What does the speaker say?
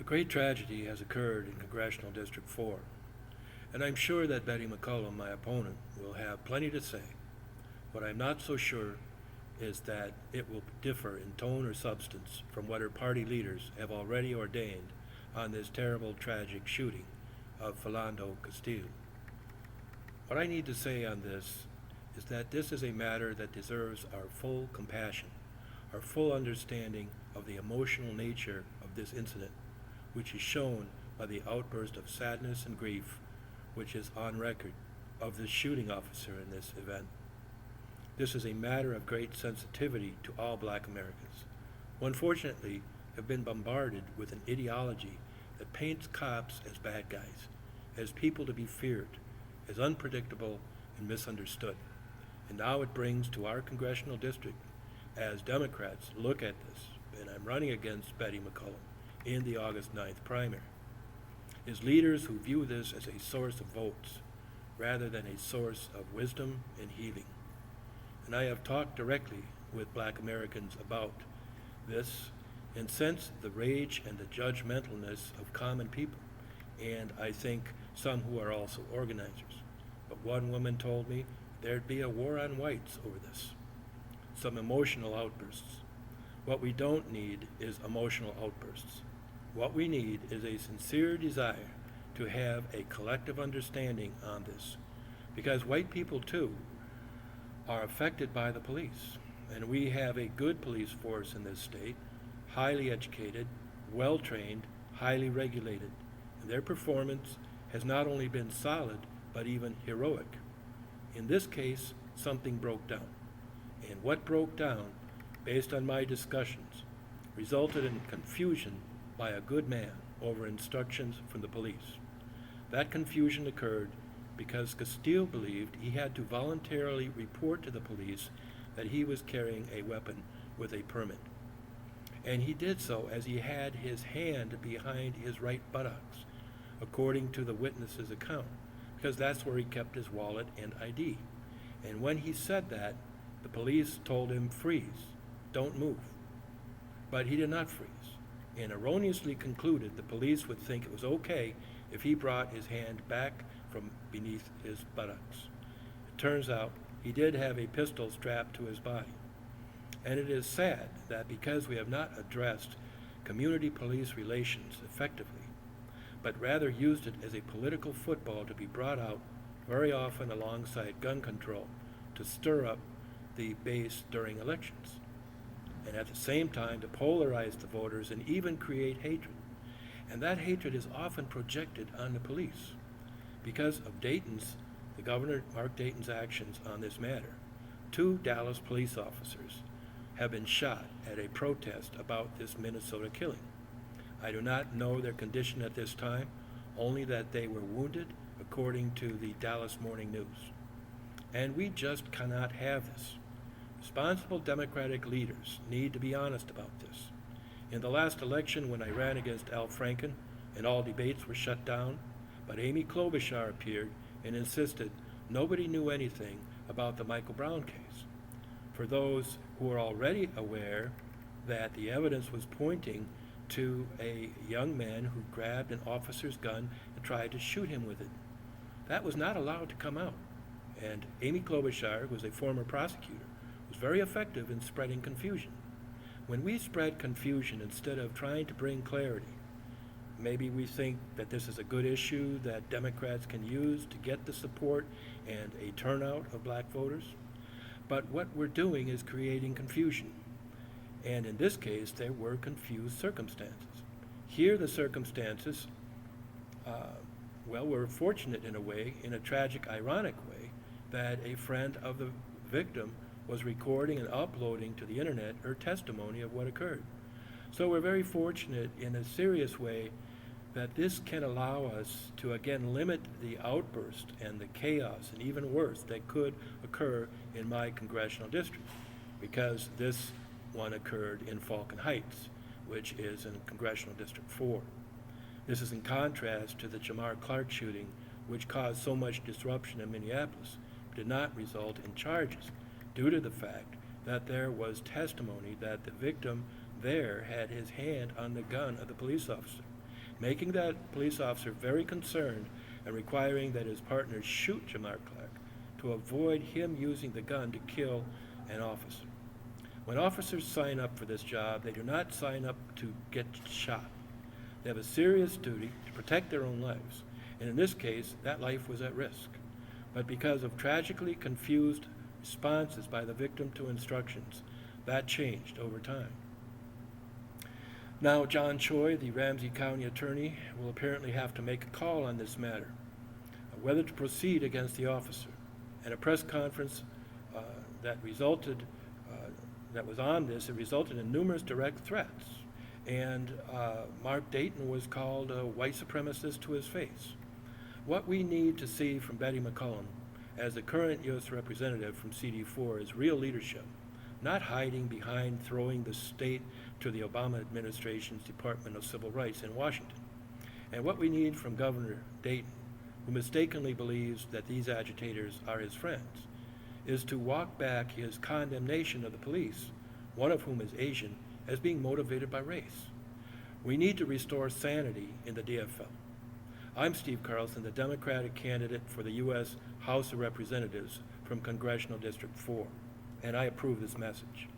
great tragedy has occurred in Congressional District 4, and I'm sure that Betty McCollum, my opponent, will have plenty to say. What I'm not so sure is that it will differ in tone or substance from what her party leaders have already ordained on this terrible, tragic shooting of Philando Castile. What I need to say on this is that this is a matter that deserves our full compassion, our full understanding of the emotional nature of this incident, which is shown by the outburst of sadness and grief which is on record of the shooting officer in this event. This is a matter of great sensitivity to all black Americans, who unfortunately have been bombarded with an ideology that paints cops as bad guys, as people to be feared, as unpredictable and misunderstood. And now it brings to our congressional district, as Democrats look at this, and I'm running against Betty McCollum in the August 9th primary, is leaders who view this as a source of votes rather than a source of wisdom and healing. And I have talked directly with black Americans about this and sensed the rage and the judgmentalness of common people, and I think some who are also organizers. But one woman told me there'd be a war on whites over this. Some emotional outbursts. What we don't need is emotional outbursts. What we need is a sincere desire to have a collective understanding on this, because white people too are affected by the police, and we have a good police force in this state, highly educated, well-trained, highly regulated, and their performance has not only been solid, but even heroic. In this case, something broke down, and what broke down, based on my discussions, resulted in confusion by a good man over instructions from the police. That confusion occurred because Castile believed he had to voluntarily report to the police that he was carrying a weapon with a permit. And he did so as he had his hand behind his right buttocks, according to the witness's account, because that's where he kept his wallet and ID. And when he said that, the police told him, freeze, don't move. But he did not freeze, and erroneously concluded the police would think it was okay if he brought his hand back from beneath his buttocks. It turns out he did have a pistol strapped to his body. And it is sad that because we have not addressed community police relations effectively, but rather used it as a political football to be brought out very often alongside gun control to stir up the base during elections, and at the same time to polarize the voters and even create hatred. And that hatred is often projected on the police. Because of the Governor Mark Dayton's actions on this matter, 2 Dallas police officers have been shot at a protest about this Minnesota killing. I do not know their condition at this time, only that they were wounded, according to the Dallas Morning News. And we just cannot have this. Responsible Democratic leaders need to be honest about this. In the last election, when I ran against Al Franken and all debates were shut down, but Amy Klobuchar appeared and insisted nobody knew anything about the Michael Brown case. For those who are already aware that the evidence was pointing to a young man who grabbed an officer's gun and tried to shoot him with it. That was not allowed to come out. And Amy Klobuchar, who was a former prosecutor, was very effective in spreading confusion. When we spread confusion instead of trying to bring clarity, maybe we think that this is a good issue that Democrats can use to get the support and a turnout of black voters. But what we're doing is creating confusion. And in this case, there were confused circumstances. Here the circumstances, we're fortunate in a way, in a tragic, ironic way, that a friend of the victim was recording and uploading to the internet her testimony of what occurred. So we're very fortunate in a serious way that this can allow us to again limit the outburst and the chaos and even worse that could occur in my congressional district, because this one occurred in Falcon Heights, which is in Congressional District 4. This is in contrast to the Jamar Clark shooting, which caused so much disruption in Minneapolis, but did not result in charges, due to the fact that there was testimony that the victim there had his hand on the gun of the police officer. making that police officer very concerned and requiring that his partner shoot Jamar Clark to avoid him using the gun to kill an officer. When officers sign up for this job, they do not sign up to get shot. They have a serious duty to protect their own lives, and in this case, that life was at risk. But because of tragically confused responses by the victim to instructions, that changed over time. Now, John Choi, the Ramsey County attorney, will apparently have to make a call on this matter, whether to proceed against the officer. At a press conference that was on this, it resulted in numerous direct threats, and Mark Dayton was called a white supremacist to his face. What we need to see from Betty McCollum as the current U.S. representative from CD4 is real leadership, not hiding behind throwing the state to the Obama administration's Department of Civil Rights in Washington. And what we need from Governor Dayton, who mistakenly believes that these agitators are his friends, is to walk back his condemnation of the police, one of whom is Asian, as being motivated by race. We need to restore sanity in the DFL. I'm Steve Carlson, the Democratic candidate for the U.S. House of Representatives from Congressional District 4, and I approve this message.